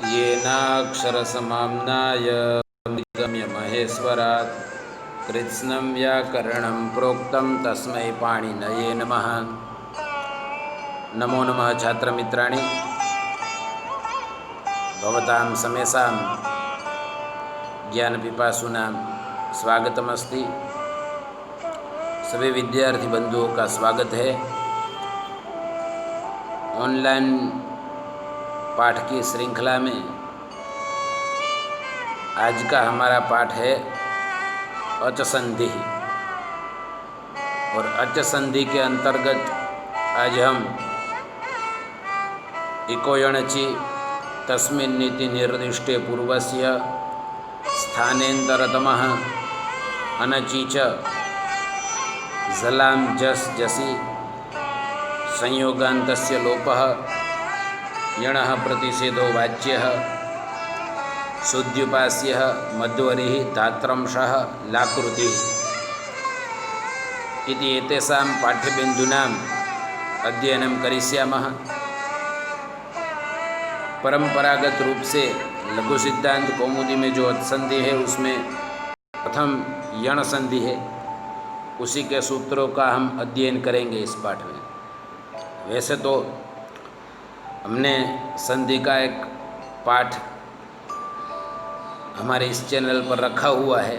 येनाक्षरसमाम्नाय गम्य महेश्वरात् कृत्स्नं व्याकरणं प्रोक्तं तस्मै पाणिनये नमः। नमो नमः छात्रमित्राणि, भवतां समेषां ज्ञानपिपासूनां स्वागतमस्ति। सभी विद्यार्थी बंधुओं का स्वागत है। ऑनलाइन पाठ की श्रृंखला में आज का हमारा पाठ है अच संधि, और अच संधि के अंतर्गत आज हम इको यणचि तस्मिन्निति निर्दिष्टे पूर्वस्य स्थानेन्तरतमः अनचि च जलां जस् जसि संयोगान्तस्य लोपः यणः प्रतिषेधो वाच्यः शुद्ध्युपास्यः मध्वरिः धात्रंशः लाकृतिः इति एतेषां पाठ्यबिन्दूनाम् अध्ययनं करिष्यामः। परंपरागत रूप से लघु सिद्धांत कौमुदी में जो संधि है उसमें प्रथम यण संधि है, उसी के सूत्रों का हम अध्ययन करेंगे इस पाठ में। वैसे तो हमने संधि का एक पाठ हमारे इस चैनल पर रखा हुआ है,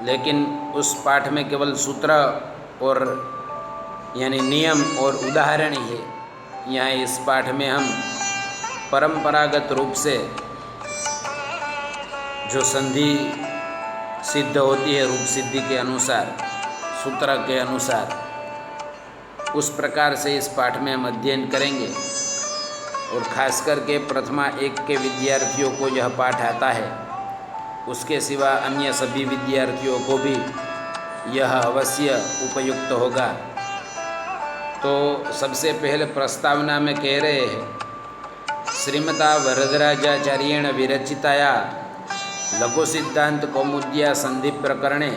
लेकिन उस पाठ में केवल सूत्र और यानी नियम और उदाहरण ही है। यहाँ इस पाठ में हम परंपरागत रूप से जो संधि सिद्ध होती है रूप सिद्धि के अनुसार, सूत्र के अनुसार, उस प्रकार से इस पाठ में हम अध्ययन करेंगे। और ख़ास करके प्रथमा एक के विद्यार्थियों को यह पाठ आता है, उसके सिवा अन्य सभी विद्यार्थियों को भी यह अवश्य उपयुक्त होगा। तो सबसे पहले प्रस्तावना में कह रहे हैं, श्रीमता वरदराजाचार्येण विरचिताया लघु सिद्धांत कौमुद्या संधि प्रकरणे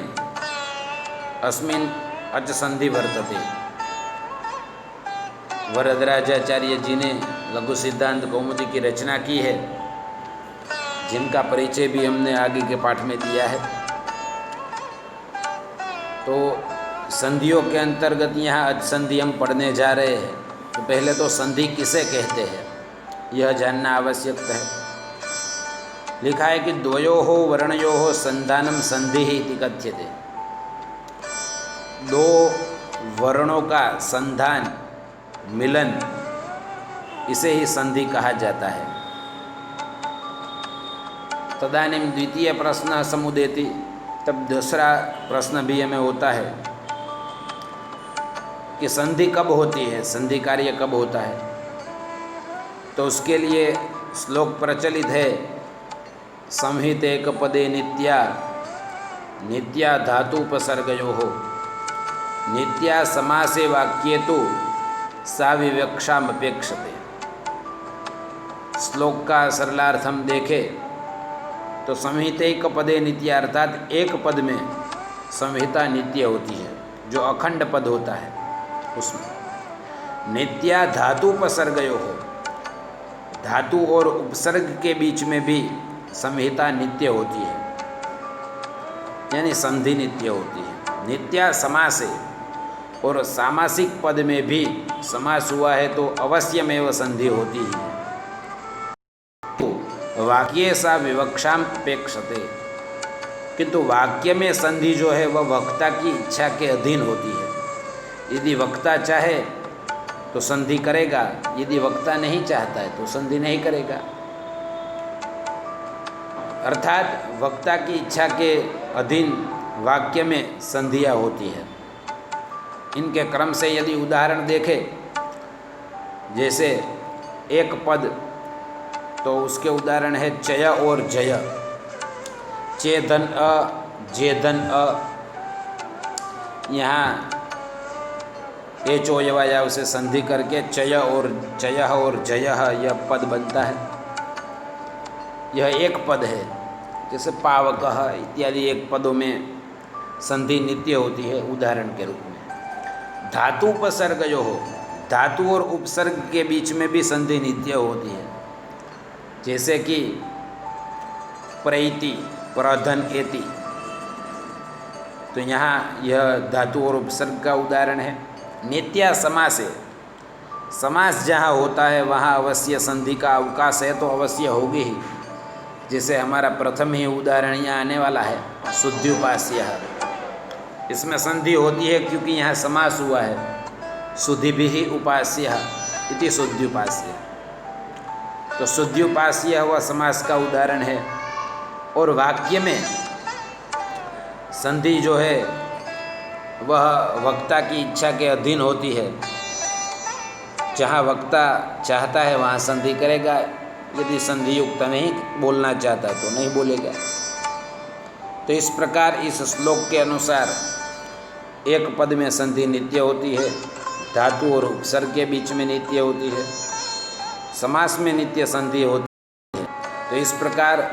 अस्मिन् अच संधि वर्तते। वरदराजाचार्य जी ने लघु सिद्धांत कौमुदी की रचना की है, जिनका परिचय भी हमने आगे के पाठ में दिया है। तो संधियों के अंतर्गत यहाँ अच संधि हम पढ़ने जा रहे हैं। तो पहले तो संधि किसे कहते हैं यह जानना आवश्यक है। लिखा है कि द्वयोः वर्णयोः संधानम संधि इति कथ्यते। दो वर्णों का संधान, मिलन, इसे ही संधि कहा जाता है। तदानीं द्वितीय प्रश्न समुदेति, तब दूसरा प्रश्न भी हमें होता है कि संधि कब होती है, संधि कार्य कब होता है। तो उसके लिए श्लोक प्रचलित है, संहित एक पदे नित्या नित्या धातुपसर्गयोः नित्या समासे वाक्ये तो सा विवक्षाम अपेक्षते। श्लोक का सरलार्थ हम देखें तो संहिता एक पदे नित्य अर्थात एक पद में संहिता नित्य होती है, जो अखंड पद होता है उसमें। नित्या धातुपसर्गयोः, धातु और उपसर्ग के बीच में भी संहिता नित्य होती है, यानी संधि नित्य होती है। नित्या समासे, और सामासिक पद में भी समास हुआ है तो अवश्यमेव संधि होती है। तो वाक्ये सा विवक्षाम अपेक्षते, किंतु वाक्य में संधि जो है वह वक्ता की इच्छा के अधीन होती है। यदि वक्ता चाहे तो संधि करेगा, यदि वक्ता नहीं चाहता है तो संधि नहीं करेगा। अर्थात वक्ता की इच्छा के अधीन वाक्य में संधियाँ होती है। इनके क्रम से यदि उदाहरण देखें, जैसे एक पद, तो उसके उदाहरण है चय और जय। चेधन अ, जेधन अ, यहाँ एचो यवाया उसे संधि करके चय और जय यह पद बनता है। यह एक पद है। जैसे पावकः इत्यादि एक पदों में संधि नित्य होती है उदाहरण के रूप में। धातुपसर्गयोः, धातु और उपसर्ग के बीच में भी संधि नित्य होती है। जैसे कि प्रैति, प्रधन, एति। तो यहाँ यह धातु और उपसर्ग का उदाहरण है। नित्या समास है, समास जहाँ होता है वहाँ अवश्य संधि का अवकाश है तो अवश्य होगी ही। जैसे हमारा प्रथम ही उदाहरण यहाँ आने वाला है, शुद्ध्युपास्य। इसमें संधि होती है क्योंकि यहाँ समास हुआ है, शुद्धिभिः उपास्य इति शुद्ध्युपास्य। तो शुद्ध्युपास्य वह समास का उदाहरण है। और वाक्य में संधि जो है वह वक्ता की इच्छा के अधीन होती है। जहाँ वक्ता चाहता है वहाँ संधि करेगा, यदि संधि युक्त नहीं बोलना चाहता तो नहीं बोलेगा। तो इस प्रकार इस श्लोक के अनुसार एक पद में संधि नित्य होती है, धातु और उपसर्ग के बीच में नित्य होती है, समास में नित्य संधि होती है। तो इस प्रकार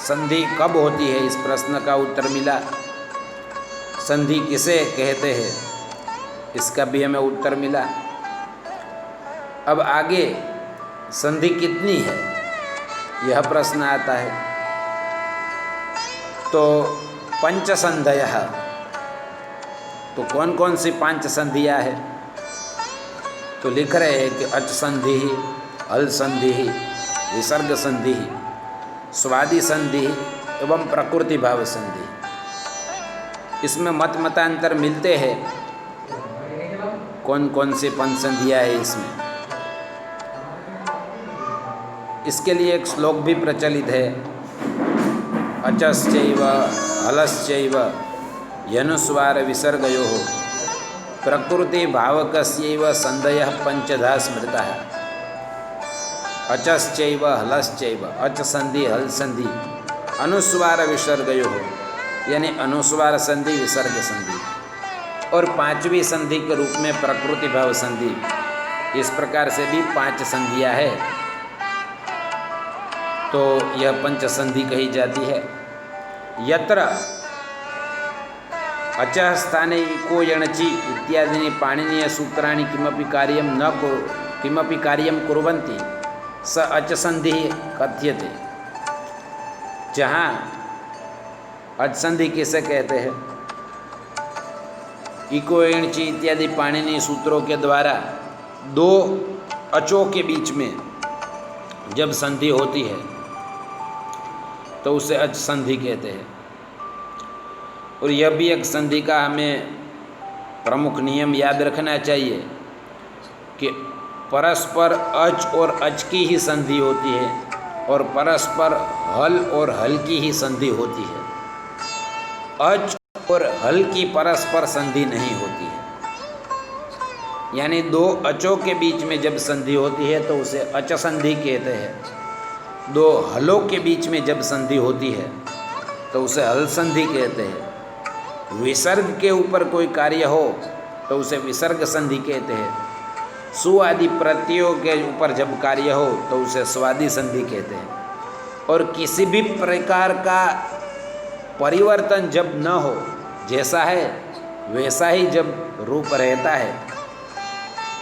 संधि कब होती है, इस प्रश्न का उत्तर मिला। संधि किसे कहते हैं, इसका भी हमें उत्तर मिला। अब आगे संधि कितनी है, यह प्रश्न आता है। तो पंचसंधयः, तो कौन कौन सी 5 संधियाँ हैं? तो लिख रहे हैं कि अच संधि, हल संधि, विसर्ग संधि, स्वादि संधि एवं प्रकृति भाव संधि। इसमें मतांतर मिलते हैं कौन कौन से 5 संधियाँ है इसमें। इसके लिए एक श्लोक भी प्रचलित है, अचश्चैव हलश्चैव यनुस्वार विसर्गयोः प्रकृति भावकस्यैव संधयः पंचधा स्मृतः। अचश्चैव हलश्चैव, अच संधि, हल संधि, अनुस्वार विसर्गयोः यानी अनुस्वार संधि, विसर्ग संधि, और 5वीं संधि के रूप में प्रकृति भाव संधि। इस प्रकार से भी 5 संधियाँ है। तो यह पंच संधि कही जाती है। यत्र अचः स्थाने इको यणचि इत्यादीनि पाणिनीय सूत्राणि किमपि कार्यं कुर्वन्ति स अच संधि कथ्यते। जहाँ अच संधि किसे कहते हैं? इको यणचि इत्यादि पाणिनीय सूत्रों के द्वारा 2 अचों के बीच में जब संधि होती है तो उसे अच संधि कहते हैं। और यह भी एक संधि का हमें प्रमुख नियम याद रखना चाहिए कि परस्पर अच और अच की ही संधि होती है और परस्पर हल और हल की ही संधि होती है। अच और हल की परस्पर संधि नहीं होती है। यानी 2 अचों के बीच में जब संधि होती है तो उसे अच संधि कहते हैं। 2 हलों के बीच में जब संधि होती है तो उसे हल संधि कहते हैं। विसर्ग के ऊपर कोई कार्य हो तो उसे विसर्ग संधि कहते हैं। सु आदि प्रत्ययों के ऊपर जब कार्य हो तो उसे स्वादि संधि कहते हैं। और किसी भी प्रकार का परिवर्तन जब न हो, जैसा है वैसा ही जब रूप रहता है,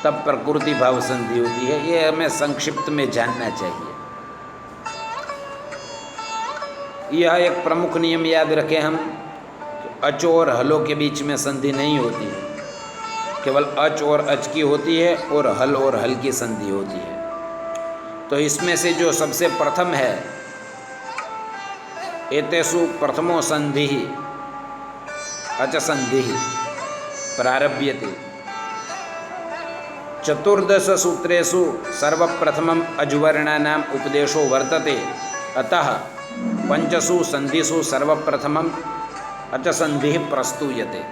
तब प्रकृति भाव संधि होती है। ये हमें संक्षिप्त में जानना चाहिए। यह एक प्रमुख नियम याद रखें हम, अच और हलों के बीच में संधि नहीं होती है, केवल अच और अच की होती है और हल की संधि होती है। तो इसमें से जो सबसे प्रथम है, एतेषु प्रथमो संधि अच संधि प्रारभ्यते। 14 सूत्रेषु सर्वप्रथमम् अजुवर्णानाम् उपदेशो वर्तते, अतः 5 संधिषु सर्वप्रथमम् अच संधि प्रस्तूयते।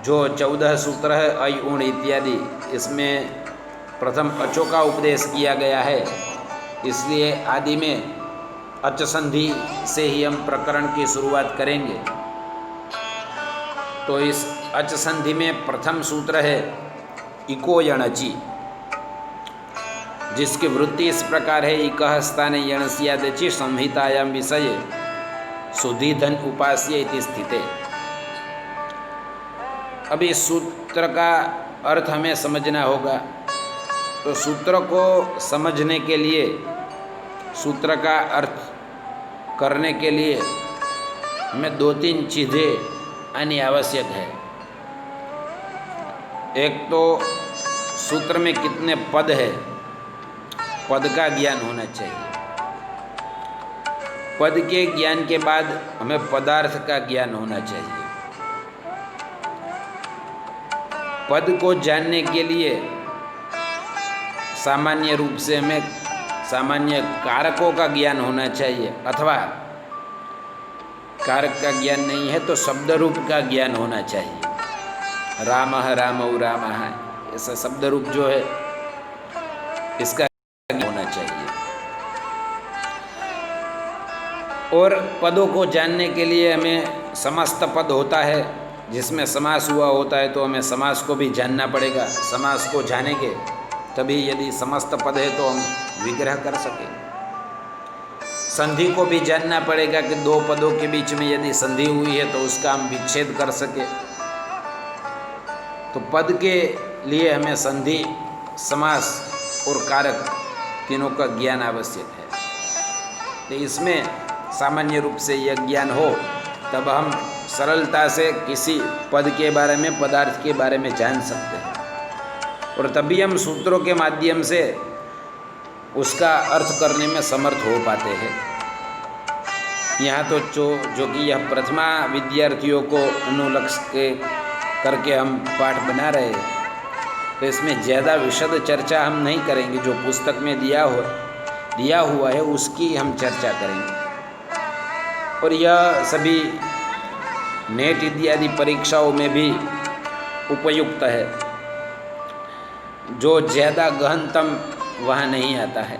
जो 14 सूत्र है अय उण इत्यादि, इसमें प्रथम अचों का उपदेश किया गया है, इसलिए आदि में अच संधि से ही हम प्रकरण की शुरुआत करेंगे। तो इस अच संधि में प्रथम सूत्र है इको यणचि, जिसकी वृत्ति इस प्रकार है, इकः स्थाने यणस्यादचि संहितायां विषये सुधीधन उपास्य इति स्थिते। अब इस सूत्र का अर्थ हमें समझना होगा। तो सूत्र को समझने के लिए, सूत्र का अर्थ करने के लिए हमें 2-3 चीज़ें आनी आवश्यक है। एक तो सूत्र में कितने पद है, पद का ज्ञान होना चाहिए। पद के ज्ञान के बाद हमें पदार्थ का ज्ञान होना चाहिए। पद को जानने के लिए सामान्य रूप से हमें सामान्य कारकों का ज्ञान होना चाहिए, अथवा कारक का ज्ञान नहीं है तो शब्द रूप का ज्ञान होना चाहिए। रामः रामौ रामः, ऐसा शब्द रूप जो है इसका ज्ञान होना चाहिए। और पदों को जानने के लिए हमें समस्त पद होता है, जिसमें समास हुआ होता है, तो हमें समास को भी जानना पड़ेगा। समास को जानेंगे तभी यदि समस्त पद है तो हम विग्रह कर सकें। संधि को भी जानना पड़ेगा कि 2 पदों के बीच में यदि संधि हुई है तो उसका हम विच्छेद कर सके। तो पद के लिए हमें संधि, समास और कारक तीनों का ज्ञान आवश्यक है। तो इसमें सामान्य रूप से यह ज्ञान हो तब हम सरलता से किसी पद के बारे में, पदार्थ के बारे में जान सकते हैं, और तभी हम सूत्रों के माध्यम से उसका अर्थ करने में समर्थ हो पाते हैं। यहाँ तो जो कि यह प्रथमा विद्यार्थियों को अनुलक्ष्य के करके हम पाठ बना रहे हैं, तो इसमें ज़्यादा विशद चर्चा हम नहीं करेंगे। जो पुस्तक में दिया हुआ है उसकी हम चर्चा करेंगे। और यह सभी नेट इत्यादि परीक्षाओं में भी उपयुक्त है। जो ज़्यादा गहनतम वहाँ नहीं आता है,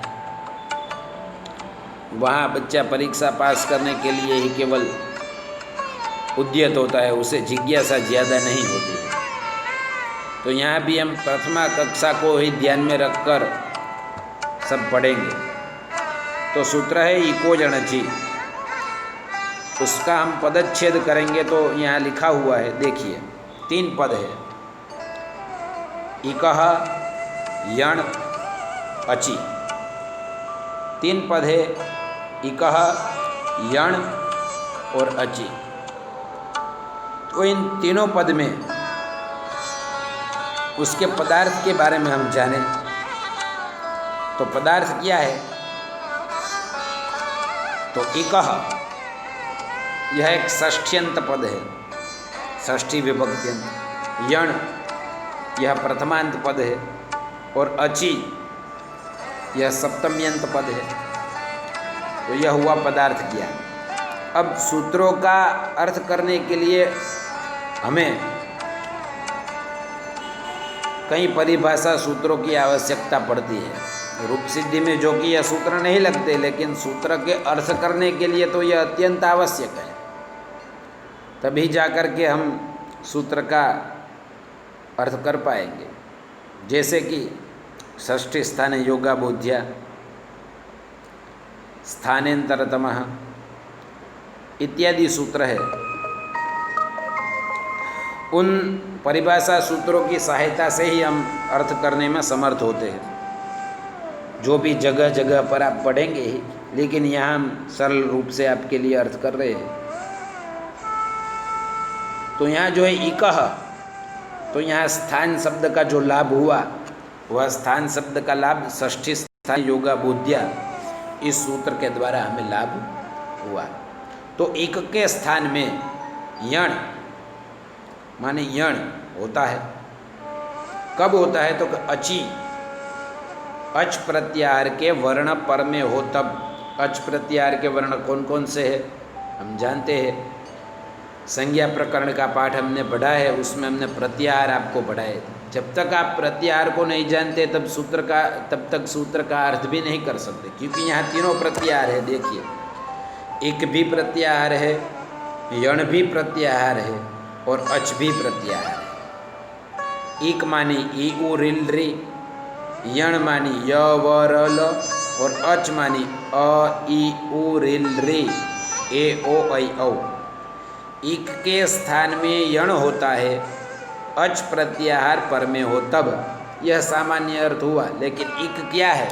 वहाँ बच्चा परीक्षा पास करने के लिए ही केवल उद्यत होता है, उसे जिज्ञासा ज़्यादा नहीं होती है। तो यहाँ भी हम प्रथमा कक्षा को ही ध्यान में रखकर सब पढ़ेंगे। तो सूत्र है इको जणचि, उसका हम पदच्छेद करेंगे। तो यहाँ लिखा हुआ है, देखिए 3 पद है, इकः यण अचि। 3 पद है, इकः यण और अचि। तो इन तीनों पद में उसके पदार्थ के बारे में हम जानें। तो पदार्थ क्या है? तो इकः यह एक षष्ठ्यंत पद है, षष्ठी विभक्त्यंत। यण यह प्रथमांत पद है, और अचि यह सप्तम्यंत पद है। तो यह हुआ पदार्थ ज्ञान। अब सूत्रों का अर्थ करने के लिए हमें कई परिभाषा सूत्रों की आवश्यकता पड़ती है। रूप सिद्धि में जो कि यह सूत्र नहीं लगते, लेकिन सूत्र के अर्थ करने के लिए तो यह अत्यंत आवश्यक है। तभी जाकर के हम सूत्र का अर्थ कर पाएंगे। जैसे कि षष्ठी स्थान योगा बोध्या, स्थानेन्तरतमः इत्यादि सूत्र है। उन परिभाषा सूत्रों की सहायता से ही हम अर्थ करने में समर्थ होते हैं, जो भी जगह जगह पर आप पढ़ेंगे ही, लेकिन यहाँ हम सरल रूप से आपके लिए अर्थ कर रहे हैं। तो यहाँ जो है इकः, तो यहाँ स्थान शब्द का जो लाभ हुआ, वह स्थान शब्द का लाभ षष्ठी स्थान योगा बोध्या इस सूत्र के द्वारा हमें लाभ हुआ। तो एक के स्थान में यण माने यण होता है। कब होता है? तो अचि, अच प्रत्याहार के वर्ण पर में हो तब। अच प्रत्याहार के वर्ण कौन कौन से हैं हम जानते हैं। संज्ञा प्रकरण का पाठ हमने पढ़ा है, उसमें हमने प्रत्याहार आपको पढ़ाए। जब तक आप प्रत्याहार को नहीं जानते तब तक सूत्र का अर्थ भी नहीं कर सकते, क्योंकि यहाँ तीनों प्रत्याहार है। देखिए, एक भी प्रत्याहार है, यण भी प्रत्याहार है और अच भी प्रत्याहार है। एक मानी ई उ रिल री, यण मानी य व र ल, और अच मानी अ ई उ रिल री ए ओ ऐ औ। एक के स्थान में यण होता है, अच प्रत्याहार पर में हो तब, यह सामान्य अर्थ हुआ। लेकिन इक क्या है,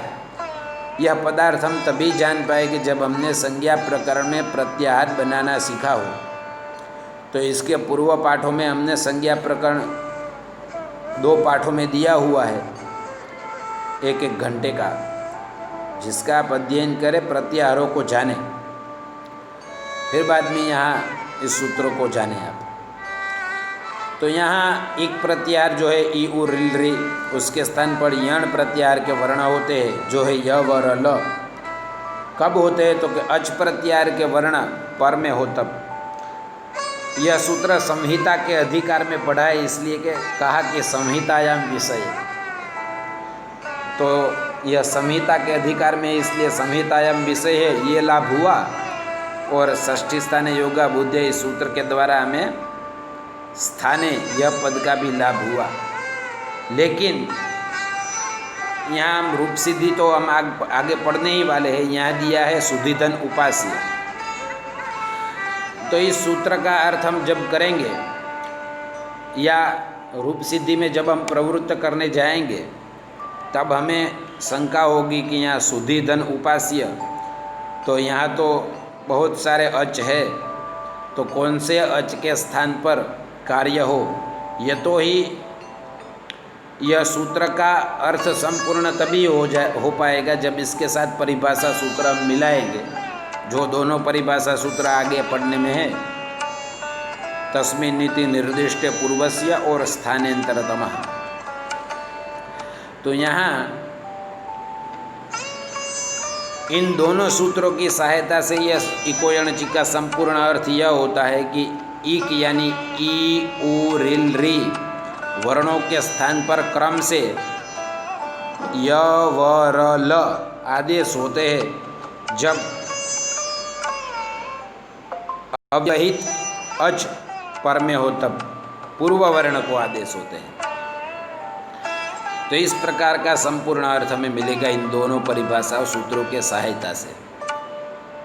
यह पदार्थ हम तभी जान पाएंगे जब हमने संज्ञा प्रकरण में प्रत्याहार बनाना सीखा हो। तो इसके पूर्व पाठों में हमने संज्ञा प्रकरण 2 पाठों में दिया हुआ है, 1-1 घंटे का, जिसका आप अध्ययन करें, प्रत्याहारों को जाने, फिर बाद में यहाँ इस सूत्रों को जाने आप। तो यहाँ एक प्रत्याहार जो है ई उ रिल री, उसके स्थान पर यण प्रत्याहार के वर्ण होते हैं, जो है य व र ल। कब होते हैं? तो कि अच प्रत्याहार के वर्ण पर में हो तब। यह सूत्र संहिता के अधिकार में पढ़ा है, इसलिए कि कहा कि संहितायाम विषय, तो यह संहिता के अधिकार में, इसलिए संहितायाम विषय है, ये लाभ हुआ। और षष्ठी स्थाने योगा बुद्धि, इस सूत्र के द्वारा हमें स्थाने यह पद का भी लाभ हुआ। लेकिन यहाँ हम रूप सिद्धि तो हम आगे पढ़ने ही वाले हैं। यहाँ दिया है सुधिधन उपास्य। तो इस सूत्र का अर्थ हम जब करेंगे या रूप सिद्धि में जब हम प्रवृत्त करने जाएंगे, तब हमें शंका होगी कि यहाँ सुधिधन उपास्य, तो यहाँ तो बहुत सारे अच है, तो कौन से अच के स्थान पर कार्य हो। यह तो ही यह सूत्र का अर्थ संपूर्ण तभी हो पाएगा जब इसके साथ परिभाषा सूत्र हम मिलाएंगे, जो दोनों परिभाषा सूत्र आगे पढ़ने में है। तस्मिन् नीति निर्दिष्टे पूर्वस्य और स्थानेन्तरतमः। तो यहाँ इन दोनों सूत्रों की सहायता से यह इकोयणची का संपूर्ण अर्थ यह होता है कि इक यानी ई उ रिल री वर्णों के स्थान पर क्रम से य व र ल आदेश होते हैं जब अव्यहित अच पर में हो, तब पूर्व वर्ण को आदेश होते हैं। तो इस प्रकार का संपूर्ण अर्थ हमें मिलेगा इन दोनों परिभाषा सूत्रों के सहायता से।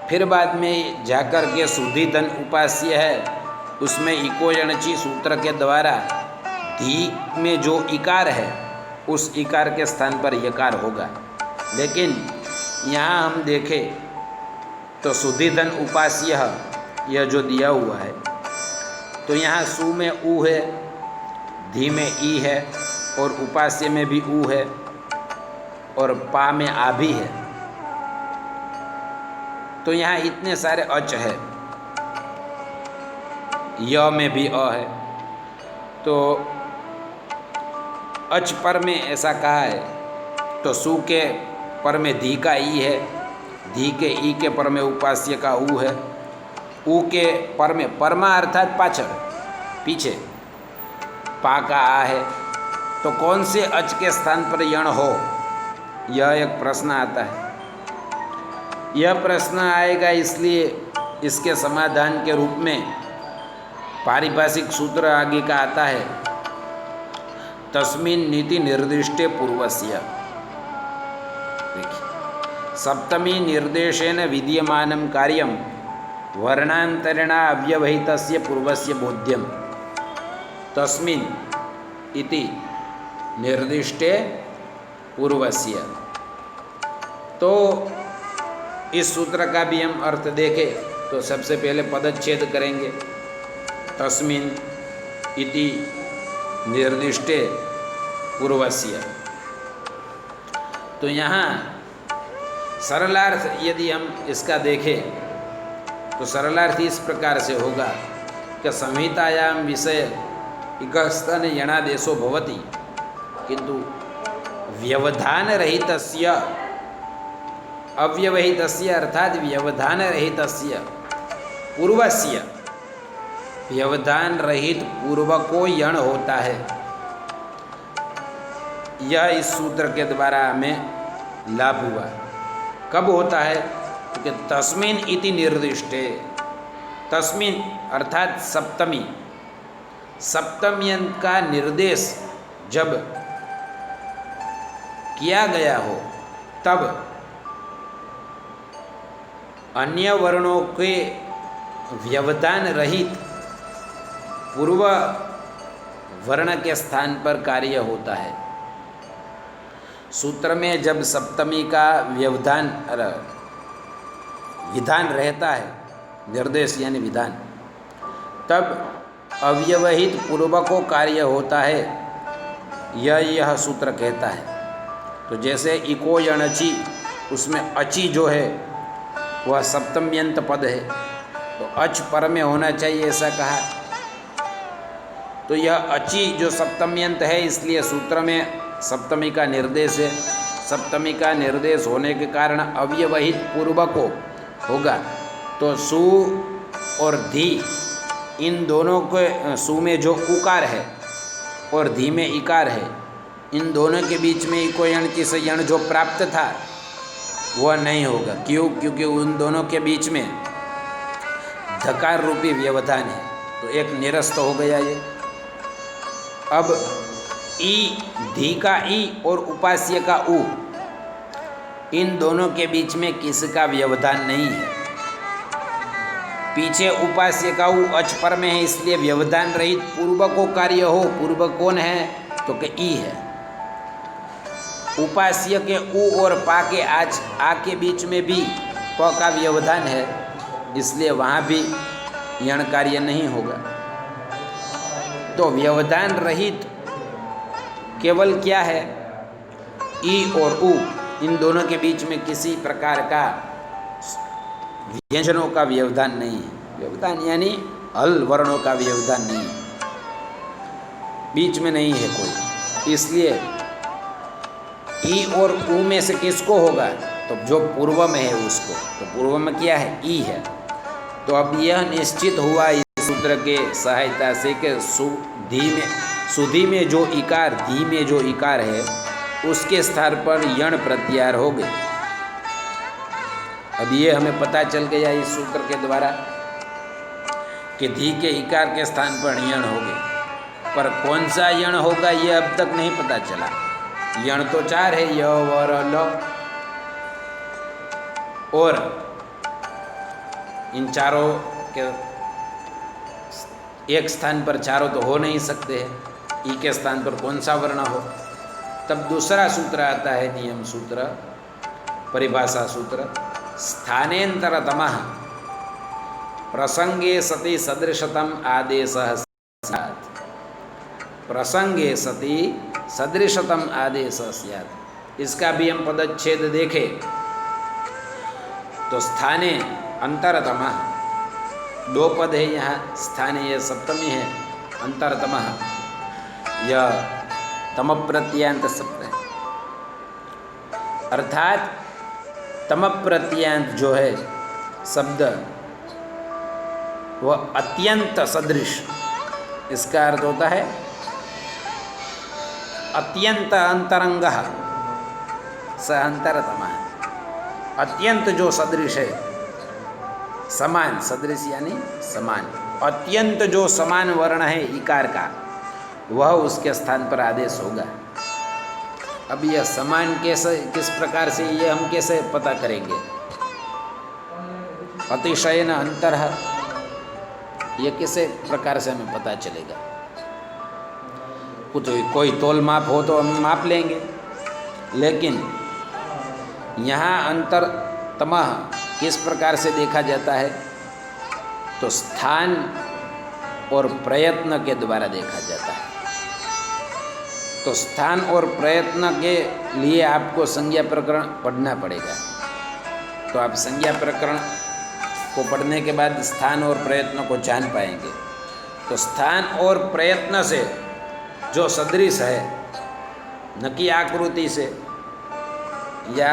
फिर बाद में जाकर के सुधिधन उपास्य है, उसमें इकोयणची सूत्र के द्वारा धी में जो इकार है, उस इकार के स्थान पर यकार होगा। लेकिन यहाँ हम देखें तो सुधिधन उपास्य यह जो दिया हुआ है, तो यहाँ सु में उ है, धी में ई है, और उपास्य में भी उ है, और पा में आ भी है। तो यहाँ इतने सारे अच है, य में भी अ है। तो अच पर में ऐसा कहा है, तो सु के पर में धी का ई है, धी के ई के पर में उपास्य का उ है, उ के पर में परमा अर्थात पाछड़ पीछे पा का आ है। तो कौन से अच के स्थान पर यण हो, यह एक प्रश्न आता है। यह प्रश्न आएगा इसलिए इसके समाधान के रूप में पारिभाषिक सूत्र आगे का आता है, तस्मिन् नीति निर्दिष्टे पूर्वस्य। देखिए, सप्तमी निर्देशेन विद्यमानं कार्यं वर्णांतरेण अव्यवहितस्य पूर्वस्य बोध्यम तस्मिन् इति निर्दिष्टे पूर्वस्य। तो इस सूत्र का भी हम अर्थ देखें तो सबसे पहले पदच्छेद करेंगे, तस्मिन् इति निर्दिष्टे पूर्वस्य। तो यहाँ सरलार्थ यदि हम इसका देखें तो सरलार्थ इस प्रकार से होगा कि संहितायां विषय इकस्तन यणादेशो भवति, किंतु व्यवधान रहितस्य अव्यवहितस्य अर्थात व्यवधान रहितस्य पूर्वस्य, व्यवधान रहित पूर्व को यण होता है। यह इस सूत्र के द्वारा हमें लाभ हुआ। कब होता है? क्योंकि तस्मिन् इति निर्दिष्टे, तस्मिन् अर्थात सप्तमी, सप्तमी का निर्देश जब किया गया हो, तब अन्य वर्णों के व्यवधान रहित पूर्व वर्ण के स्थान पर कार्य होता है। सूत्र में जब सप्तमी का विधान रहता है, निर्देश यानी विधान, तब अव्यवहित पूर्वको कार्य होता है, यह सूत्र कहता है। तो जैसे इको यणचि, उसमें अचि जो है वह सप्तम्यंत पद है, तो अच पर में होना चाहिए ऐसा कहा। तो यह अचि जो सप्तम्यंत है, इसलिए सूत्र में सप्तमी का निर्देश है। सप्तमी का निर्देश होने के कारण अव्यवहित पूर्वको होगा। तो सु और धी, इन दोनों के, सु में जो उकार है और धी में इकार है, इन दोनों के बीच में इको यण से यण जो प्राप्त था वह नहीं होगा। क्यों? क्योंकि उन दोनों के बीच में धकार रूपी व्यवधान है, तो एक निरस्त हो गया ये। अब ई, धी का ई और उपास्य का उ, इन दोनों के बीच में किसका व्यवधान नहीं है। पीछे उपास्य का उ अच पर में है, इसलिए व्यवधान रहित पूर्व को कार्य हो। पूर्व कौन है? तो के ई है। उपास्य के उ और पा के आज आ के बीच में भी प का व्यवधान है, इसलिए वहाँ भी यण कार्य नहीं होगा। तो व्यवधान रहित केवल क्या है? ई और उ, इन दोनों के बीच में किसी प्रकार का व्यंजनों का व्यवधान नहीं है। व्यवधान यानी हल वर्णों का व्यवधान नहीं है, बीच में नहीं है कोई। इसलिए ई और उ में से किसको होगा? तो जो पूर्व में है उसको। तो पूर्व में क्या है? ई है। तो अब यह निश्चित हुआ इस सूत्र के सहायता से कि सुधी में जो इकार, धी में जो इकार है, उसके स्थान पर यण प्रत्याहार हो गए। अब ये हमें पता चल गया इस सूत्र के द्वारा कि धी के इकार के स्थान पर यण हो गए, पर कौन सा यण होगा ये अब तक नहीं पता चला। यण तो 4 है, य, व, र, ल, और इन चारों के एक स्थान पर चारों तो हो नहीं सकते हैं। ई के स्थान पर कौन सा वर्ण हो? तब दूसरा सूत्र आता है, नियम सूत्र, परिभाषा सूत्र। स्थानेन्तरतमः प्रसंगे सति सदृशतम आदेशः स्यात्। प्रसंगे सति सदृशतम आदेशः स्यात्। इसका भी हम पदच्छेद देखें तो स्थाने अंतरतमः, 2 पद है यहाँ। स्थाने यह सप्तमी है, अंतरतमः यह तम प्रत्ययांत शब्द है। अर्थात तम प्रत्ययांत जो है शब्द वह अत्यंत सदृश, इसका अर्थ होता है अत्यंत अंतरंगः स अंतरतमः। अत्यंत जो सदृश है, समान, सदृश यानी समान, अत्यंत जो समान वर्ण है इकार का, वह उसके स्थान पर आदेश होगा। अब यह समान कैसे, किस प्रकार से, ये हम कैसे पता करेंगे? अतिशयन अंतर, ये किसे प्रकार से हमें पता चलेगा? कुछ कोई तोल माप हो तो हम माप लेंगे, लेकिन यहाँ अंतरतमः किस प्रकार से देखा जाता है? तो स्थान और प्रयत्न के द्वारा देखा जाता है। तो स्थान और प्रयत्न के लिए आपको संज्ञा प्रकरण पढ़ना पड़ेगा। तो आप संज्ञा प्रकरण को पढ़ने के बाद स्थान और प्रयत्न को जान पाएंगे। तो स्थान और प्रयत्न से जो सदृश है, न कि आकृति से या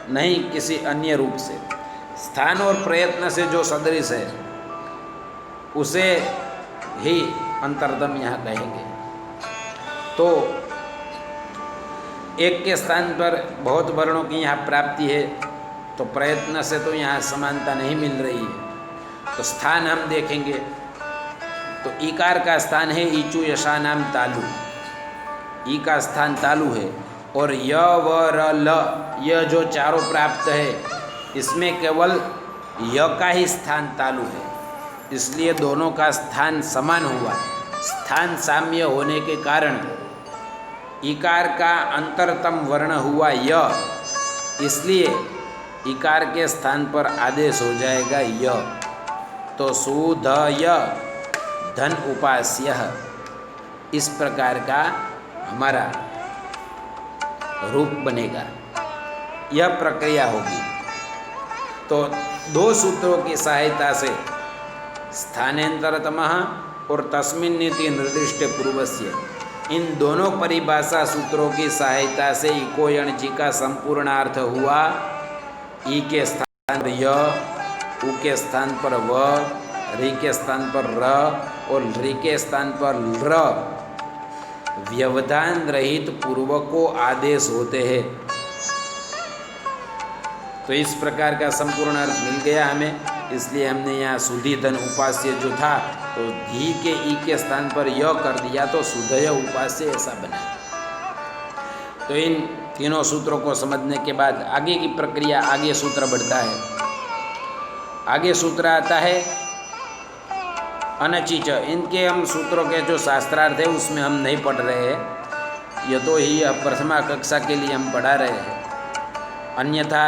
नहीं किसी अन्य रूप से, स्थान और प्रयत्न से जो सदृश है उसे ही अंतरतम यहाँ कहेंगे। तो एक के स्थान पर बहुत वर्णों की यहाँ प्राप्ति है, तो प्रयत्न से तो यहाँ समानता नहीं मिल रही है। तो स्थान हम देखेंगे तो ईकार का स्थान है ईचु यशानाम तालु, ई का स्थान तालु है, और य, व, र, ल, यह जो चारों प्राप्त है इसमें केवल य का ही स्थान तालु है, इसलिए दोनों का स्थान समान हुआ। स्थान साम्य होने के कारण इकार का अंतरतम वर्ण हुआ य, इसलिए इकार के स्थान पर आदेश हो जाएगा य। तो सुधय धन उपास्य, इस प्रकार का हमारा रूप बनेगा, यह प्रक्रिया होगी। तो दो सूत्रों की सहायता से स्थानेंतरतमः और तस्मिन् इति निर्दिष्ट पूर्वस्य, इन दोनों परिभाषा सूत्रों की सहायता से इको यणचि का संपूर्णार्थ हुआ। ई के स्थान पर य, उ के स्थान पर व, रि के स्थान पर र और ऋ के स्थान पर र व्यवधान रहित पूर्वको आदेश होते हैं। तो इस प्रकार का संपूर्ण अर्थ मिल गया हमें, इसलिए हमने यहाँ सुधी धन उपास्य जो था तो धी के ई के स्थान पर य कर दिया, तो सुधय उपास्य ऐसा बना। तो इन तीनों सूत्रों को समझने के बाद आगे की प्रक्रिया, आगे सूत्र बढ़ता है। आगे सूत्र आता है अनचिच। इनके हम सूत्रों के जो शास्त्रार्थ है उसमें हम नहीं पढ़ रहे हैं, ये तो ही प्रथमा कक्षा के लिए हम पढ़ा रहे हैं। अन्यथा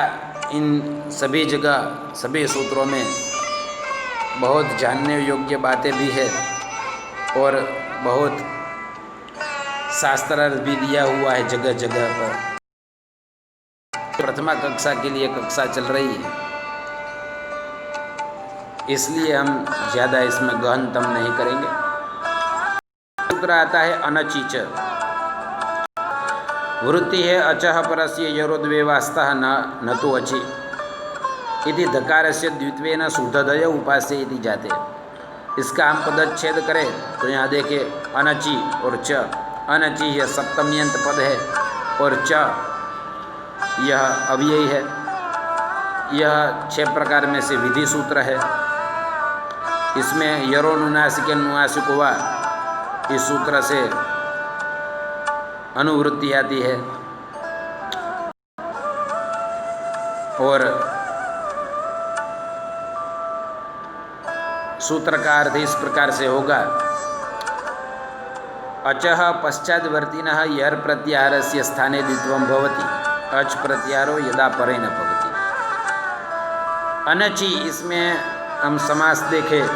इन सभी जगह सभी सूत्रों में बहुत जानने योग्य बातें भी है और बहुत शास्त्रार्थ भी दिया हुआ है जगह जगह पर। प्रथमा कक्षा के लिए कक्षा चल रही है, इसलिए हम ज़्यादा इसमें गहनतम नहीं करेंगे। सूत्र आता है अनचिच। वृत्ति है अचः परस्य यरोद्वेवास्तः न तो अचि इति धकारस्य द्वित्वेन सुधदय उपास्य इति जाते। इसका हम पदच्छेद करें तो यहाँ देखिए अनचि और च। अनचि यह सप्तम्यंत पद है और च यह अव्ययी है। यह 6 प्रकार में से विधि सूत्र है। इसमें यरोनुनासिक नुनासिक हुआ, इस सूत्र से अनुवृत्ति आती है। और सूत्र का अर्थ इस प्रकार से होगा अचः पश्चाद्वर्तिनः यर प्रत्याहारस्य स्थाने द्वित्वं भवति अच प्रत्याहारो यदा परे न भवति। अनचि, इसमें हम समास देखें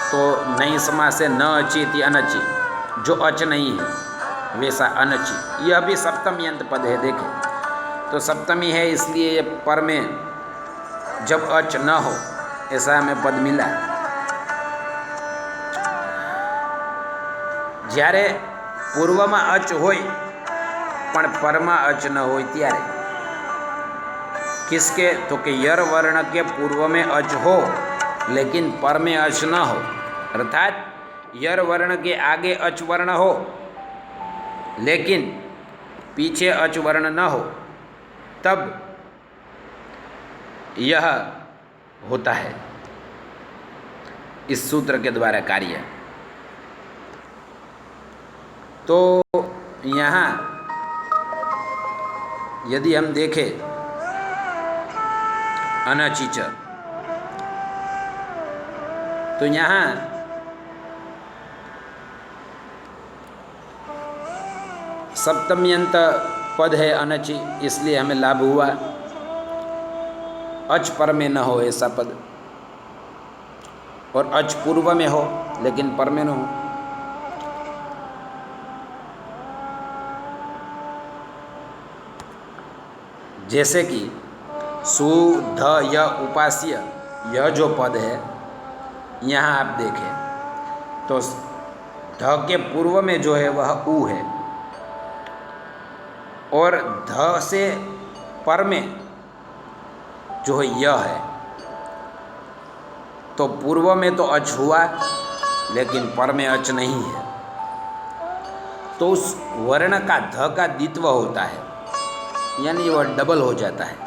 तो नई समास है न अचि इति अनचि, जो अच नहीं है वैसा अनचि। यह भी सप्तम्यंत पद है। देखें तो सप्तमी है, इसलिए ये पर में जब अच न हो ऐसा हमें पद मिला। જ્યારે પૂર્વમાં અચ હોય પણ પરમાં અચ ન હોય ત્યારે किसके, तो कि यर वर्ण के पूर्व में अच हो लेकिन पर में अच न हो, अर्थात यर वर्ण के आगे अच वर्ण हो लेकिन पीछे अच वर्ण न हो, तब यह होता है इस सूत्र के द्वारा कार्य। तो यहाँ यदि हम देखें अनचिच, तो यहाँ सप्तम्यंत पद है अनचि, इसलिए हमें लाभ हुआ। अच पर में न हो ऐसा पद, और अच पूर्व में हो लेकिन पर में न हो। जैसे कि सुध य उपास्य, यह जो पद है यहाँ आप देखें तो ध के पूर्व में जो है वह उ है, और ध से पर में जो है यह है। तो पूर्व में तो अच हुआ लेकिन पर में अच नहीं है, तो उस वर्ण का ध का द्वित्व होता है, यानी वह डबल हो जाता है।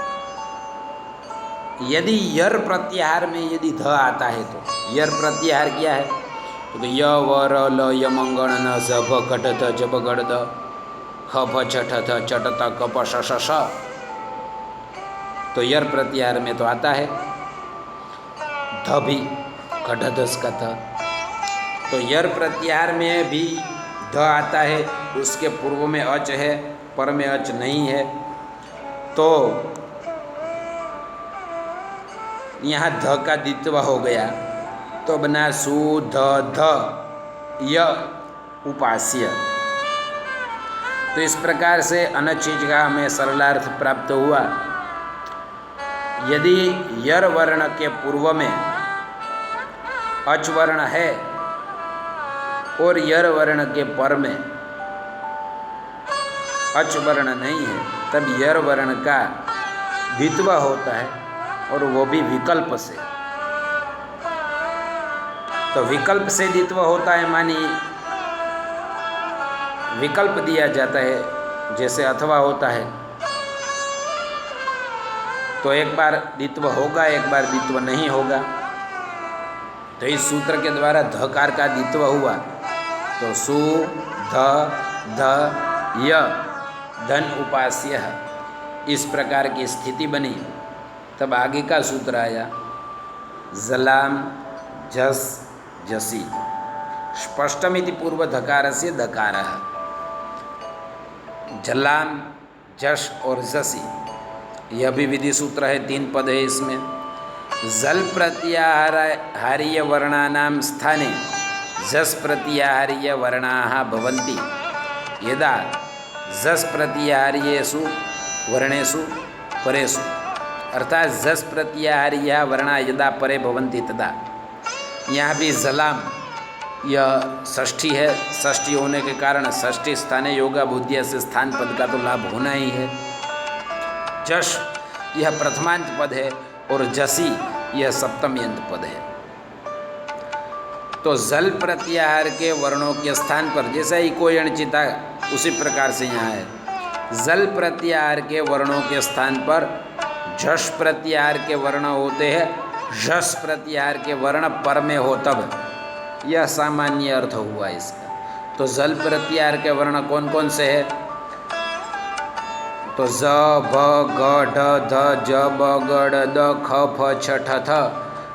यदि यर प्रत्याहार में यदि ध आता है तो यर प्रत्याहार क्या है, तो य व र ल य मंगण न स भ घट थ ज ब गढ़ द ख भ छठ थ चट त क प श श श, तो यर प्रत्याहार में तो आता है ध भी घट दस का था। तो यर प्रत्याहार में भी ध आता है उसके पूर्व में अच है, पर में अच नहीं है, तो यहाँ ध का द्वित्व हो गया, तो बना सु ध ध य उपास्य। तो इस प्रकार से अनचीज का हमें सरलार्थ प्राप्त हुआ। यदि यर वर्ण के पूर्व में अच वर्ण है और यर वर्ण के पर में अच वर्ण नहीं है, तब यर वर्ण का द्वित्व होता है, और वो भी विकल्प से। तो विकल्प से द्वित्व होता है, मानी विकल्प दिया जाता है, जैसे अथवा होता है, तो एक बार द्वित्व होगा, एक बार द्वित्व नहीं होगा। तो इस सूत्र के द्वारा धकार का द्वित्व हुआ, तो सु ध ध य धन उपास्य, इस प्रकार की स्थिति बनी। तब आगे का सूत्र आया जलाम जस जसी स्पष्टमिति पूर्व धकारस्य धकारः। जलाम जश और जसी, यह भी विधि सूत्र है, 3 पद है इसमें। जल प्रत्याहार्य वर्णानां स्थाने जस प्रत्याहार्य वर्णाः भवन्ति यदा जस प्रत्याहार्येषु वर्णेषु परेषु, अर्थात जस प्रत्याहार्य वर्णा यदा परे भवन्ति तदा। यहाँ भी जलाम यह षष्ठी है, षष्ठी होने के कारण षष्ठी स्थाने योगा बुद्धिया से स्थान पद का तो लाभ होना ही है। जश यह प्रथमांत पद है और जसी यह सप्तम्यंत पद है। तो जल प्रत्याहार के वर्णों के स्थान पर, जैसा इको यणचिता उसी प्रकार से यहाँ है, जल प्रत्याहार के वर्णों के स्थान पर झष प्रत्याहार के वर्ण होते हैं, झस प्रत्याहार के वर्ण पर में हो तब, यह सामान्य अर्थ हुआ इसका। तो जल प्रत्याहार के वर्ण कौन कौन से है? तो ज भ ग ढ ध ज ब ग ड़ द ख फ छ ठ थ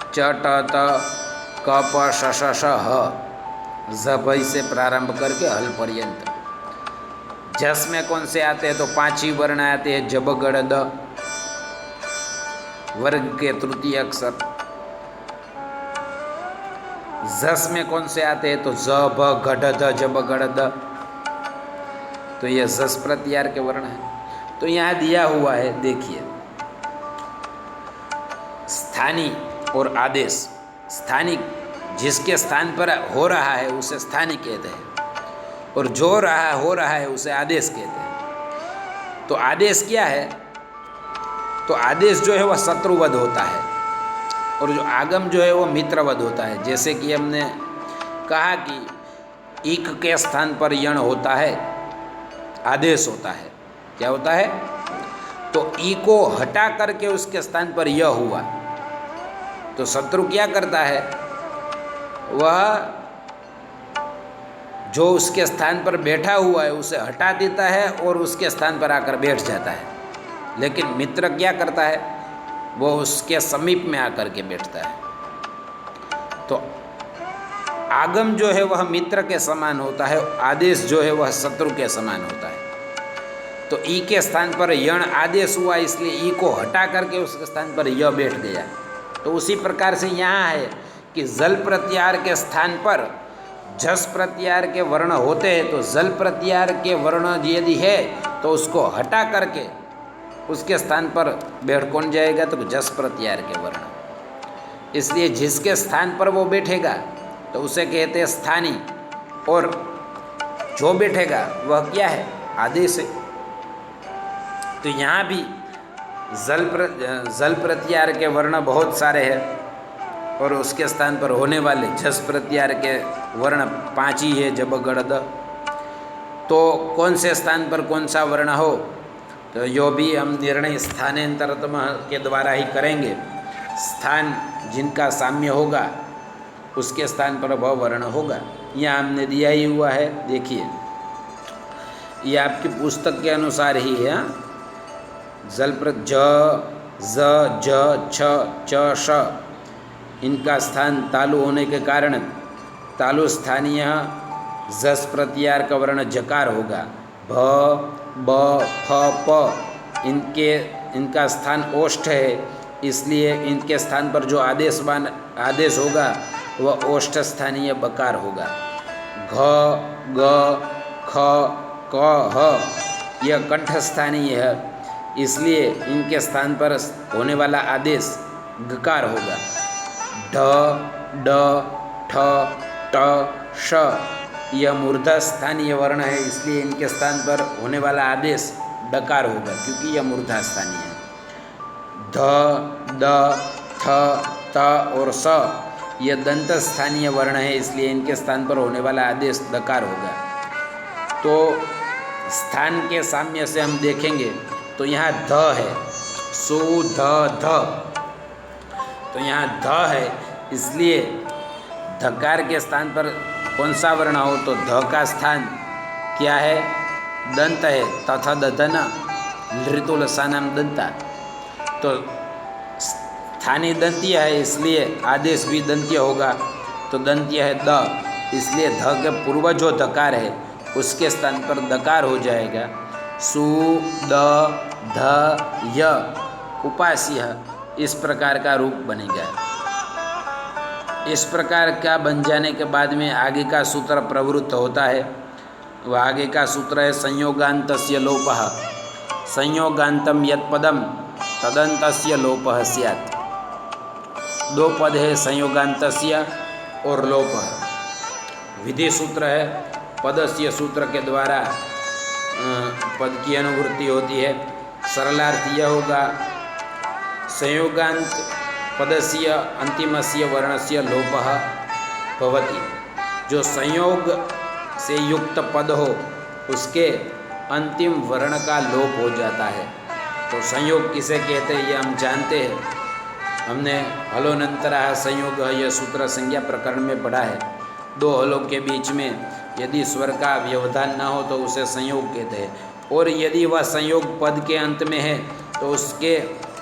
च ट त क प श श श ह, ज से प्रारंभ करके हल पर्यंत। जस में कौन से आते हैं? तो 5 ही वर्ण आते हैं, जब गड़ द, वर्ग के तृतीय अक्षर। जस में कौन से आते हैं? तो ज ब ग ढ ध जब गड़ द, तो यह जस प्रत्याहार के वर्ण है। तो यहाँ दिया हुआ है, देखिए, स्थानिक और आदेश। स्थानिक जिसके स्थान पर हो रहा है उसे स्थानिक कहते हैं, और जो हो रहा है उसे आदेश कहते हैं। तो आदेश क्या है? तो आदेश जो है वह शत्रुवध होता है, और जो आगम जो है वो मित्रवध होता है। जैसे कि हमने कहा कि इक के स्थान पर यण होता है, आदेश होता है। क्या होता है? तो ई को हटा करके उसके स्थान पर य हुआ, तो शत्रु क्या करता है? वह जो उसके स्थान पर बैठा हुआ है उसे हटा देता है और उसके स्थान पर आकर बैठ जाता है। लेकिन मित्र क्या करता है? वो उसके समीप में आकर के बैठता है। तो आगम जो है वह मित्र के समान होता है, आदेश जो है वह शत्रु के समान होता है। तो ई के स्थान पर यण आदेश हुआ, इसलिए ई को हटा करके उसके स्थान पर य बैठ गया। तो उसी प्रकार से यहाँ है कि जल प्रत्याहार के स्थान पर झस प्रत्याहार के वर्ण होते हैं, तो जल प्रत्याहार के वर्ण यदि है तो उसको हटा करके उसके स्थान पर बैठ कौन जाएगा? तो झस प्रत्याहार के वर्ण। इसलिए जिसके स्थान पर वो बैठेगा तो उसे कहते हैं स्थानी, और जो बैठेगा वह क्या है? आदेश है। तो यहाँ भी जल प्रत्याहार के वर्ण बहुत सारे हैं, और उसके स्थान पर होने वाले झस प्रत्याहार के वर्ण 5 ही है, जब गड़ द। तो कौन से स्थान पर कौन सा वर्ण हो, तो यो भी हम निर्णय स्थानांतरतम के द्वारा ही करेंगे। स्थान जिनका साम्य होगा उसके स्थान पर वह वर्ण होगा। यहाँ हमने दिया ही हुआ है, देखिए, ये आपकी पुस्तक के अनुसार ही है। जल ज ज छ च श, इनका स्थान तालु होने के कारण तालु स्थानीय जस प्रत्याहार का वर्ण जकार होगा। भ, ब, फ, प इनका स्थान ओष्ठ है, इसलिए इनके स्थान पर जो आदेश होगा वह ओष्ठ स्थानीय बकार होगा। घ, ग, ख, क, ह यह कंठ स्थानीय है, इसलिए इनके स्थान पर होने वाला आदेश गकार होगा। ढ, ड, ठ, ट, श यह मूर्धा स्थानीय वर्ण है, इसलिए इनके स्थान पर होने वाला आदेश डकार होगा, क्योंकि यह मूर्धा स्थानीय है। ध, द, थ, त और स यह दंत स्थानीय वर्ण है, इसलिए इनके स्थान पर होने वाला आदेश दकार होगा। तो स्थान के साम्य से हम देखेंगे तो यहाँ ध है, सु ध ध, तो यहाँ ध है, इसलिए धकार के स्थान पर कौन सा वर्ण हो तो ध का स्थान क्या है, दंत है। तथा दधन लृतुलसानाम दंता, तो स्थानीय दंतीय है, इसलिए आदेश भी दंतीय होगा, तो दंतीय है द, इसलिए ध के पूर्व जो धकार है उसके स्थान पर दकार हो जाएगा। सु द ध य उपास्य, इस प्रकार का रूप बनेगा। इस प्रकार का बन जाने के बाद में आगे का सूत्र प्रवृत्त होता है। वह आगे का सूत्र है संयोगान्तस्य लोपः, संयोगान्तम यत् पदम तदन्तस्य लोपः स्यात्। दो पद है संयोगान्तस्य और लोपः। विधि सूत्र है, पदस्य सूत्र के द्वारा पद की अनुवृत्ति होती है। सरलार्थ यह होगा संयोगांत पदस्य अंतिमस्य वर्णस्य लोपः भवति। जो संयोग से युक्त पद हो उसके अंतिम वर्ण का लोप हो जाता है। तो संयोग किसे कहते हैं ये हम जानते हैं, हमने हलोनंतरा संयोग यह सूत्र संज्ञा प्रकरण में पढ़ा है। दो हलों के बीच में यदि स्वर का व्यवधान न हो तो उसे संयोग कहते हैं, और यदि वह संयोग पद के अंत में है तो उसके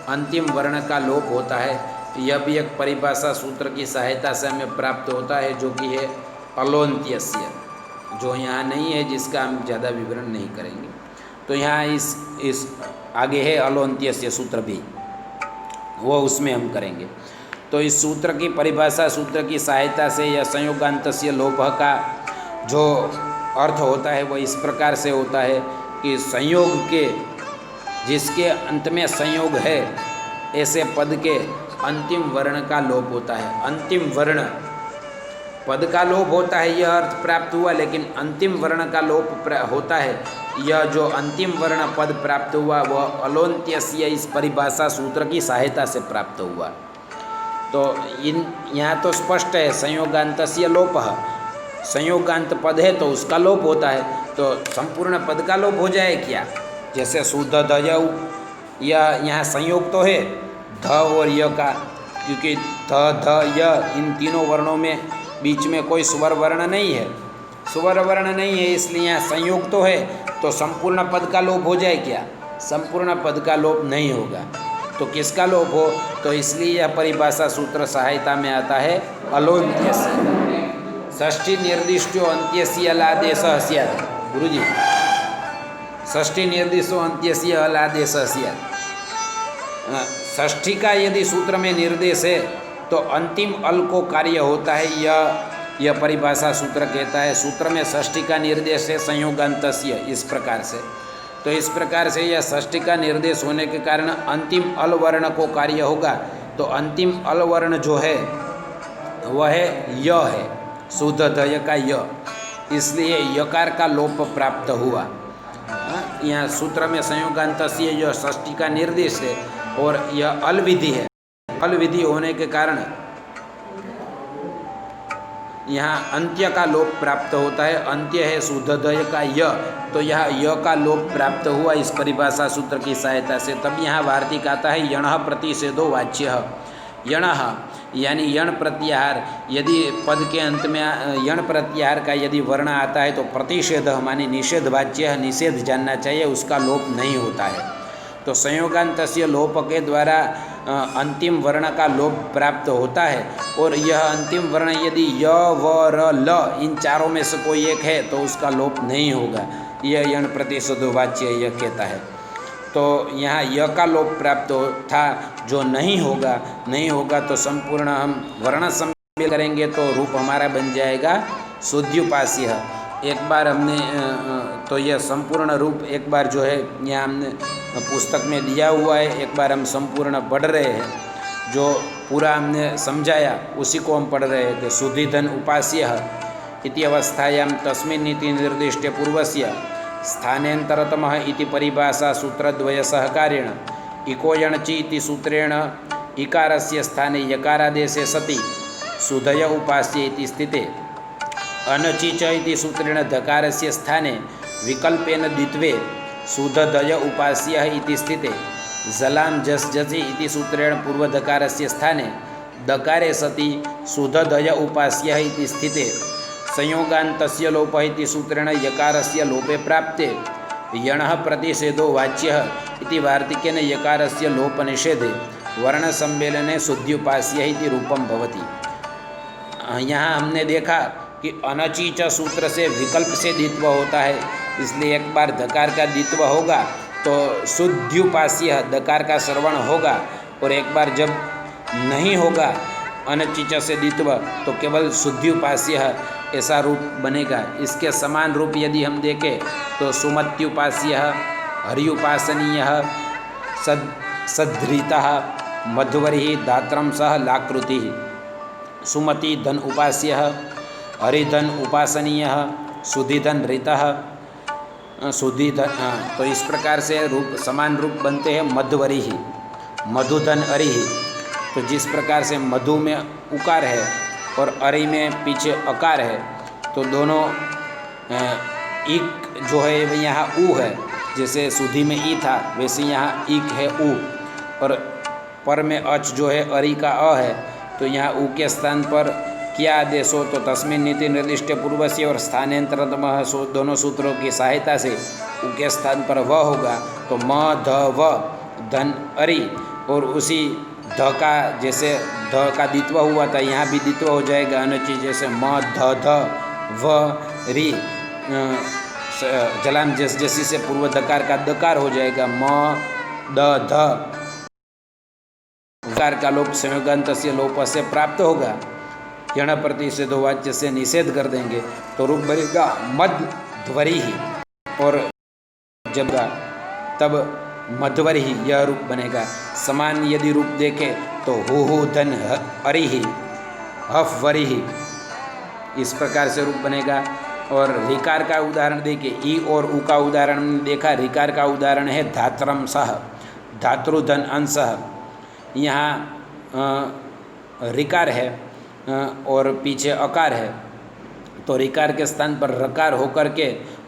अंतिम वर्ण का लोप होता है। यह भी एक परिभाषा सूत्र की सहायता से हमें प्राप्त होता है, जो कि है अलोन्त्यस्य, जो यहाँ नहीं है, जिसका हम ज़्यादा विवरण नहीं करेंगे। तो यहाँ इस आगे है अलोन्त्यस्य सूत्र भी, वो उसमें हम करेंगे। तो इस सूत्र की परिभाषा सूत्र की सहायता से यह संयोगान्तस्य लोपः का जो अर्थ होता है वह इस प्रकार से होता है कि संयोग के जिसके अंत में संयोग है ऐसे पद के अंतिम वर्ण का लोप होता है। अंतिम वर्ण पद का लोप होता है यह अर्थ प्राप्त हुआ, लेकिन अंतिम वर्ण का लोप होता है यह जो अंतिम वर्ण पद प्राप्त हुआ वह अलोन्त्यस्य इस परिभाषा सूत्र की सहायता से प्राप्त हुआ। तो यहाँ तो स्पष्ट है संयोगान्तस्य लोपः, संयोगांत पद है तो उसका लोप होता है, तो संपूर्ण पद का लोप हो जाए क्या? जैसे शुद्ध ध यह यहाँ संयोग तो है ध और य का, क्योंकि ध ध य इन तीनों वर्णों में बीच में कोई स्वर वर्ण नहीं है, स्वर वर्ण नहीं है, इसलिए यहाँ संयोग तो है, तो संपूर्ण पद का लोप हो जाए क्या? संपूर्ण पद का लोप नहीं होगा। तो किसका लोप हो? तो इसलिए यह परिभाषा सूत्र सहायता में आता है अलोन्त्यस्य। षष्ठी निर्दिष्टो अंत्यस्य अलादेशः स्यात्। गुरुजी, षष्ठी निर्दिष्टो अंत्यस्य अलादेशः स्यात्। षष्ठी का यदि सूत्र में निर्देश है तो अंतिम अल को कार्य होता है, यह परिभाषा सूत्र कहता है। सूत्र में षष्ठी का निर्देश है संयोगान्तस्य, इस प्रकार से। तो इस प्रकार से यह षष्ठी का निर्देश होने के कारण अंतिम अल वर्ण को कार्य होगा। तो अंतिम अल वर्ण जो है वह है य है, शुद्ध ध का य, इसलिए यकार का लोप प्राप्त हुआ। यहाँ सूत्र में संयोगान्तस्य यह षष्ठी का निर्देश है और यह अल विधि है। अल विधि होने के कारण यहाँ अंत्य का लोप प्राप्त होता है। अंत्य है शुद्ध ध का य, तो यह य का लोप प्राप्त हुआ इस परिभाषा सूत्र की सहायता से। तब यहाँ वार्तिक आता है यणः प्रतिषेधो वाच्यः। यणः यानी यण प्रत्याहार, यदि पद के अंत में यण प्रत्याहार का यदि वर्ण आता है तो प्रतिषेध माने निषेध वाच्य, निषेध जानना चाहिए, उसका लोप नहीं होता है। तो संयोगान्तस्य लोप के द्वारा अंतिम वर्ण का लोप प्राप्त होता है और यह अंतिम वर्ण यदि य व र ल इन चारों में से कोई एक है तो उसका लोप नहीं होगा। यह यण प्रतिशुद्ध वाच्य यह कहता है। तो यहाँ य का लोप प्राप्त था जो नहीं होगा तो संपूर्ण हम वर्ण सम्मिल करेंगे तो रूप हमारा बन जाएगा शुद्ध्युपास्य। एक बार हमने तो यह संपूर्ण रूप एक बार जो है यहाँ हमने पुस्तक में दिया हुआ है, एक बार हम संपूर्ण पढ़ रहे हैं। जो पूरा हमने समझाया उसी को हम पढ़ रहे थे। शुद्धिधन उपास्य इति अवस्थायां तस्मिन् इति निर्दिष्टे पूर्वस्य स्थानेन्तरतमः इति परिभाषा सूत्रद्वय सहकारेण इको यणचि इति सूत्रेण इकारस्य स्थाने यकारादेशे सति सुधय उपास्य इति स्थिते अनचि च इति सूत्रेण धकारस्य स्थाने विकल्पेन द्वित्वे सुधदय उपास्य इति स्थिते जलां जस् जसि इति सूत्रेण पूर्वधकारस्य स्थाने दकारे सति सुधदय उपास्य इति स्थिते संयोगान्तस्य लोपः इति सूत्रेण यकारस्य लोपे प्राप्ते यणः प्रतिषेधो वाच्यः इति वार्तिकेन यकारस्य लोपनिषेधे वर्णसम्मेलने शुद्ध्युपास्य इति रूपं भवति। यहाँ हमने देखा कि अनचीच सूत्र से विकल्प से द्वित्व होता है, इसलिए एक बार धकार का द्वित्व होगा तो शुद्ध्युपास्य दकार का श्रवण होगा और एक बार जब नहीं होगा अनचीच से द्वित्व तो केवल शुद्ध्युपास्य ऐसा रूप बनेगा। इसके समान रूप यदि हम देखें तो सुमत्युपास्य हर्युपासनीय सद्धृतः मध्वरी धात्रम सह लाकृति सुमति धन उपास्य हरिधन उपासनीय सुधिधन ऋतः सुधिधन। तो इस प्रकार से रूप समान रूप बनते हैं मध्वरी ही मधुधन अरि ही। तो जिस प्रकार से मधु में उकार है और अरि में पीछे अकार है तो दोनों इक जो है यहाँ ऊ है, जैसे सुधि में ई था वैसे यहाँ इक है ऊ, और पर में अच जो है अरि का अ है तो यहाँ ऊ के स्थान पर क्या आदेश हो तो तस्मिन् नीति निर्दिष्ट पूर्वस्य और स्थानांतरतमः दोनों सूत्रों की सहायता से ऊ के स्थान पर व होगा तो म ध व धन अरि, और उसी ध का जैसे ध का द्वित्व हुआ था यहाँ भी द्वित्व हो जाएगा अनुचित, जैसे म ध ध व रि जलाम जैसी से पूर्व दकार का दकार हो जाएगा म द ध कार का लोप संयोगांत से लोप से प्राप्त होगा। यण प्रतिषेधो वाच्य से निषेध कर देंगे तो रूप बनेगा मध्वरी ही, और जब तब मध्वरी ही यह रूप बनेगा। समान यदि रूप देखें तो हु धन अरि ही हफ वरी ही इस प्रकार से रूप बनेगा। और ऋकार का उदाहरण देखिए, ई और उ का उदाहरण देखा। ऋकार का उदाहरण है धात्रम सह धातृधन अंशः। यहाँ ऋकार है और पीछे अकार है तो ऋकार के स्थान पर रकार होकर के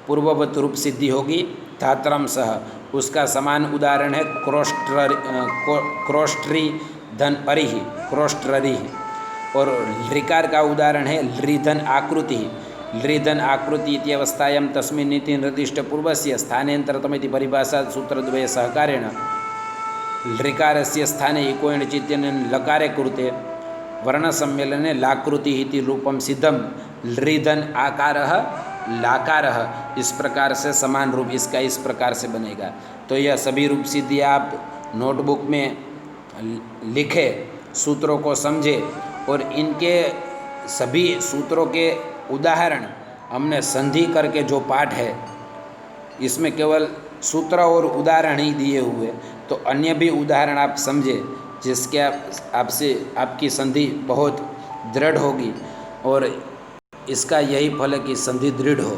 पूर्ववत रूप सिद्धि होगी धात्रम सह। उसका समान उदाहरण है क्रोष्ट्री धन अरिहि क्रोष्ट्ररि, और ऋकार का उदाहरण है लृधन आकृति। लृधन आकृति इति अवस्थायां तस्मिन् नीति निर्दिष्ट पूर्वस्य स्थानेन्तरतमिति परिभाषा सूत्रद्वय सहकारेण लृकारस्य स्थाने इको यणचित्यनेन लकारे कृते वर्णसम्मेलने लाकृति इति रूपम सिद्धम लृधन आकारः लाकारः। इस प्रकार से समान रूप इसका इस प्रकार से बनेगा। तो यह सभी रूप सिद्धि आप नोटबुक में लिखे, सूत्रों को समझे, और इनके सभी सूत्रों के उदाहरण हमने संधि करके जो पाठ है इसमें केवल सूत्र और उदाहरण ही दिए हुए, तो अन्य भी उदाहरण आप समझे जिसके आपसे आपकी संधि बहुत दृढ़ होगी। और इसका यही फल है कि संधि दृढ़ हो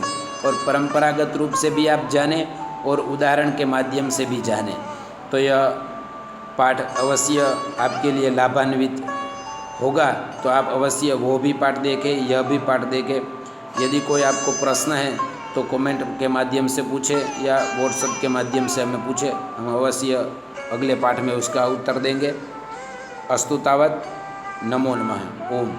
और परंपरागत रूप से भी आप जानें और उदाहरण के माध्यम से भी जानें। तो यह पाठ अवश्य आपके लिए लाभान्वित होगा। तो आप अवश्य वो भी पाठ देखें, यह भी पाठ देखें। यदि कोई आपको प्रश्न है तो कमेंट के माध्यम से पूछें या व्हाट्सएप के माध्यम से हमें पूछें, हम अवश्य अगले पाठ में उसका उत्तर देंगे। अस्तु तावत्, नमो नमः। ओम।